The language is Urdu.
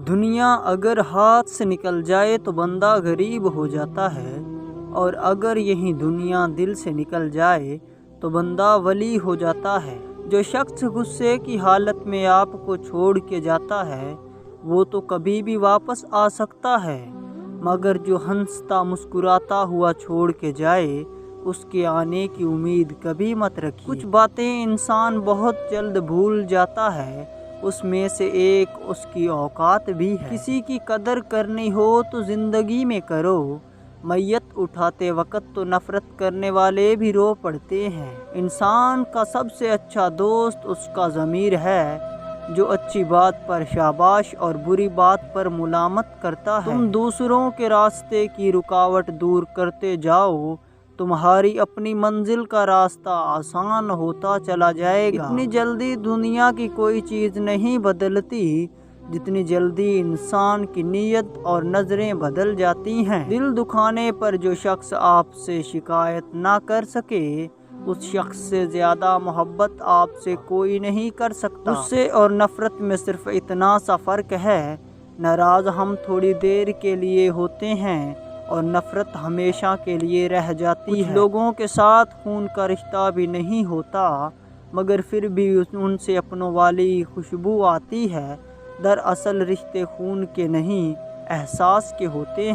دنیا اگر ہاتھ سے نکل جائے تو بندہ غریب ہو جاتا ہے، اور اگر یہی دنیا دل سے نکل جائے تو بندہ ولی ہو جاتا ہے۔ جو شخص غصے کی حالت میں آپ کو چھوڑ کے جاتا ہے وہ تو کبھی بھی واپس آ سکتا ہے، مگر جو ہنستا مسکراتا ہوا چھوڑ کے جائے اس کے آنے کی امید کبھی مت رکھیے۔ کچھ باتیں انسان بہت جلد بھول جاتا ہے، اس میں سے ایک اس کی اوقات بھی ہے۔ کسی کی قدر کرنی ہو تو زندگی میں کرو، میت اٹھاتے وقت تو نفرت کرنے والے بھی رو پڑتے ہیں۔ انسان کا سب سے اچھا دوست اس کا ضمیر ہے، جو اچھی بات پر شاباش اور بری بات پر ملامت کرتا ہے۔ تم دوسروں کے راستے کی رکاوٹ دور کرتے جاؤ، تمہاری اپنی منزل کا راستہ آسان ہوتا چلا جائے گا۔ اتنی جلدی دنیا کی کوئی چیز نہیں بدلتی جتنی جلدی انسان کی نیت اور نظریں بدل جاتی ہیں۔ دل دکھانے پر جو شخص آپ سے شکایت نہ کر سکے، اس شخص سے زیادہ محبت آپ سے کوئی نہیں کر سکتا۔ غصے اور نفرت میں صرف اتنا سا فرق ہے، ناراض ہم تھوڑی دیر کے لیے ہوتے ہیں اور نفرت ہمیشہ کے لیے رہ جاتی ہے۔ کچھ لوگوں کے ساتھ خون کا رشتہ بھی نہیں ہوتا مگر پھر بھی ان سے اپنوں والی خوشبو آتی ہے۔ دراصل رشتے خون کے نہیں، احساس کے ہوتے ہیں۔